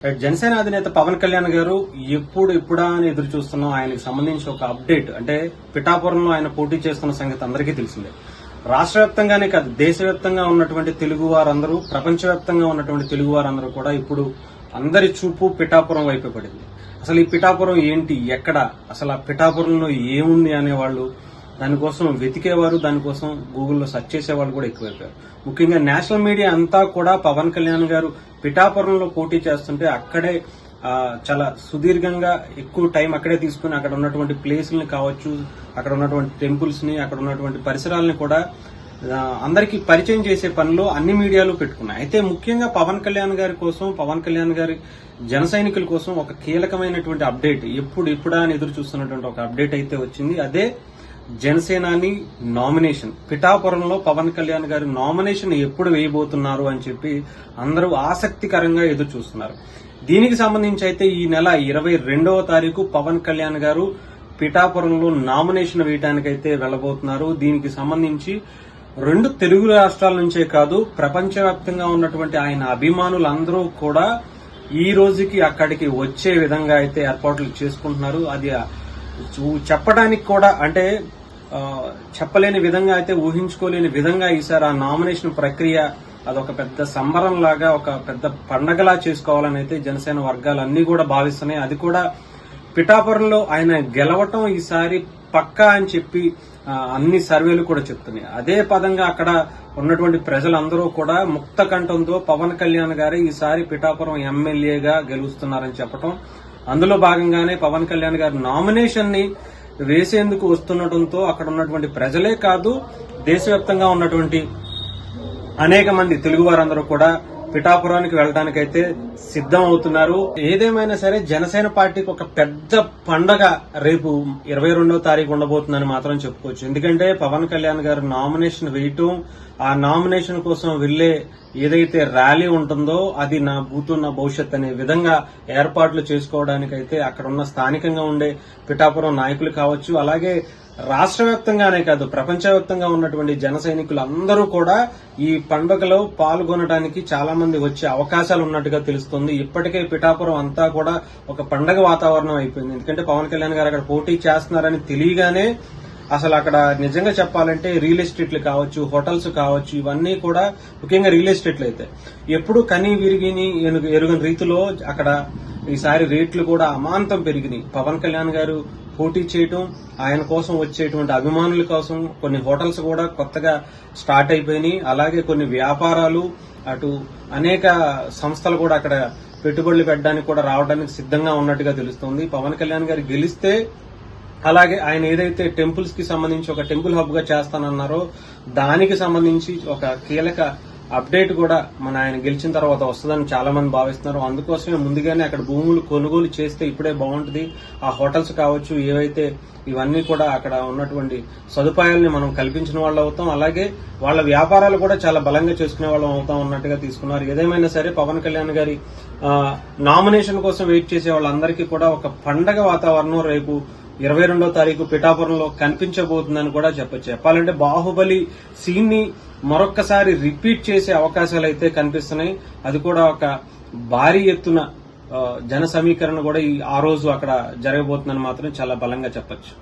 జనసేన అధినేత పవన్ కళ్యాణ్ గారు ఎప్పుడా అని ఎదురు చూస్తున్నాం. ఆయనకు సంబంధించి ఒక అప్డేట్ అంటే పిఠాపురంలో ఆయన పోటీ చేస్తున్న సంగతి అందరికీ తెలిసిందే. రాష్ట్ర వ్యాప్తంగానే కాదు, దేశవ్యాప్తంగా ఉన్నటువంటి తెలుగు వారందరూ, ప్రపంచవ్యాప్తంగా ఉన్నటువంటి తెలుగు వారందరూ కూడా ఇప్పుడు అందరి చూపు పిఠాపురం వైపు పడింది. అసలు ఈ పిఠాపురం ఏంటి, ఎక్కడ, అసలు ఆ పిఠాపురంలో ఏముంది అనేవాళ్ళు దానికోసం వెతికేవారు, దానికోసం గూగుల్లో సెర్చ్ చేసేవాళ్ళు కూడా ఎక్కువైపోయారు. ముఖ్యంగా నేషనల్ మీడియా అంతా కూడా పవన్ కళ్యాణ్ గారు పిఠాపురంలో పోటీ చేస్తుంటే అక్కడే చాలా సుదీర్ఘంగా ఎక్కువ టైం అక్కడే తీసుకుని అక్కడ ఉన్నటువంటి ప్లేసుల్ని కావచ్చు, అక్కడ ఉన్నటువంటి టెంపుల్స్ ని, అక్కడ ఉన్నటువంటి పరిసరాలని కూడా అందరికీ పరిచయం చేసే పనిలో అన్ని మీడియాలు పెట్టుకున్నాయి. అయితే ముఖ్యంగా పవన్ కళ్యాణ్ గారి కోసం, పవన్ కళ్యాణ్ గారి జన సైనికుల కోసం ఒక కీలకమైనటువంటి అప్డేట్, ఎప్పుడా అని ఎదురు చూస్తున్నటువంటి ఒక అప్డేట్ అయితే వచ్చింది. అదే జనసేనాని నామినేషన్. పిఠాపురంలో పవన్ కళ్యాణ్ గారి నామినేషన్ ఎప్పుడు వేయబోతున్నారు అని చెప్పి అందరూ ఆసక్తికరంగా ఎదురు చూస్తున్నారు. దీనికి సంబంధించి అయితే ఈ నెల 22వ తారీఖు పవన్ కళ్యాణ్ గారు పిఠాపురంలో నామినేషన్ వేయడానికైతే వెళ్లబోతున్నారు. దీనికి సంబంధించి 2 తెలుగు రాష్ట్రాల నుంచే కాదు, ప్రపంచవ్యాప్తంగా ఉన్నటువంటి ఆయన అభిమానులందరూ కూడా ఈ రోజుకి అక్కడికి వచ్చే విధంగా అయితే ఏర్పాట్లు చేసుకుంటున్నారు. అది చెప్పడానికి కూడా అంటే చెప్పలేని విధంగా అయితే, ఊహించుకోలేని విధంగా ఈసారి ఆ నామినేషన్ ప్రక్రియ అదొక పెద్ద సంబరం లాగా, ఒక పెద్ద పండగలా చేసుకోవాలని అయితే జనసేన వర్గాలన్నీ కూడా భావిస్తున్నాయి. అది కూడా పిఠాపురంలో ఆయన గెలవటం ఈసారి పక్కా అని చెప్పి అన్ని సర్వేలు కూడా చెప్తున్నాయి. అదే పదంగా అక్కడ ఉన్నటువంటి ప్రజలందరూ కూడా ముక్త కంఠంతో పవన్ కళ్యాణ్ గారు ఈసారి పిఠాపురం ఎమ్మెల్యేగా గెలుస్తున్నారని చెప్పటం, అందులో భాగంగానే పవన్ కళ్యాణ్ గారి నామినేషన్ ని వేసేందుకు వస్తుండటంతో అక్కడ ఉన్నటువంటి ప్రజలే కాదు, దేశవ్యాప్తంగా ఉన్నటువంటి అనేక మంది తెలుగు వారందరూ కూడా పిఠాపురానికి వెళ్లడానికైతే సిద్ధం అవుతున్నారు. ఏదేమైనా సరే జనసేన పార్టీకి ఒక పెద్ద పండగ రేపు 22వ తారీఖు ఉండబోతుందని మాత్రం చెప్పుకోవచ్చు. ఎందుకంటే పవన్ కళ్యాణ్ గారు నామినేషన్ వేయటం, ఆ నామినేషన్ కోసం వెళ్లే ఏదైతే ర్యాలీ ఉంటుందో అది నా భూతో నా భవిష్యత్ అనే విధంగా ఏర్పాట్లు చేసుకోవడానికైతే అక్కడ ఉన్న స్థానికంగా ఉండే పిఠాపురం నాయకులు కావచ్చు, అలాగే రాష్ట్ర వ్యాప్తంగానే కాదు ప్రపంచవ్యాప్తంగా ఉన్నటువంటి జన సైనికులు అందరూ కూడా ఈ పండుగలో పాల్గొనడానికి చాలా మంది వచ్చే అవకాశాలు ఉన్నట్టుగా తెలుస్తుంది. ఇప్పటికే పిఠాపురం అంతా కూడా ఒక పండగ వాతావరణం అయిపోయింది. ఎందుకంటే పవన్ కళ్యాణ్ గారు అక్కడ పోటీ చేస్తున్నారని తెలియగానే అసలు అక్కడ నిజంగా చెప్పాలంటే రియల్ ఎస్టేట్లు కావచ్చు, హోటల్స్ కావచ్చు, ఇవన్నీ కూడా ముఖ్యంగా రియల్ ఎస్టేట్లు అయితే ఎప్పుడు కని విరిగిని ఎరుగని రీతిలో అక్కడ ఈసారి రేట్లు కూడా అమాంతం పెరిగినాయి. పవన్ కళ్యాణ్ గారు పోటీ చేయటం, ఆయన కోసం వచ్చేటువంటి అభిమానుల కోసం కొన్ని హోటల్స్ కూడా కొత్తగా స్టార్ట్ అయిపోయినాయి. అలాగే కొన్ని వ్యాపారాలు, అటు అనేక సంస్థలు కూడా అక్కడ పెట్టుబడులు పెట్టడానికి కూడా రావడానికి సిద్ధంగా ఉన్నట్టుగా తెలుస్తోంది. పవన్ కళ్యాణ్ గారు గెలిస్తే అలాగే ఆయన ఏదైతే టెంపుల్స్ కి సంబంధించి ఒక టెంపుల్ హబ్ గా చేస్తానన్నారో దానికి సంబంధించి ఒక కీలక అప్డేట్ కూడా ఆయన గెలిచిన తర్వాత వస్తుందని చాలా మంది భావిస్తున్నారు. అందుకోసమే ముందుగానే అక్కడ భూములు కొనుగోలు చేస్తే ఇప్పుడే బాగుంటుంది. ఆ హోటల్స్ కావచ్చు, ఏవైతే ఇవన్నీ కూడా అక్కడ ఉన్నటువంటి సదుపాయాలని మనం కల్పించిన వాళ్ళు అవుతాం, అలాగే వాళ్ళ వ్యాపారాలు కూడా చాలా బలంగా చేసుకునే వాళ్ళం అవుతాం అన్నట్టుగా తీసుకున్నారు. ఏదేమైనా సరే పవన్ కళ్యాణ్ గారి నామినేషన్ కోసం వెయిట్ చేసే వాళ్ళందరికీ కూడా ఒక పండగ వాతావరణం రేపు 22వ తారీఖు పిఠాపురంలో కనిపించబోతుందని కూడా చెప్పొచ్చు. చెప్పాలంటే బాహుబలి సీన్ ని మరొక్కసారి రిపీట్ చేసే అవకాశాలు అయితే కనిపిస్తున్నాయి. అది కూడా ఒక భారీ ఎత్తున జన సమీకరణ కూడా ఆ రోజు అక్కడ జరగబోతుందని మాత్రం చాలా బలంగా చెప్పొచ్చు.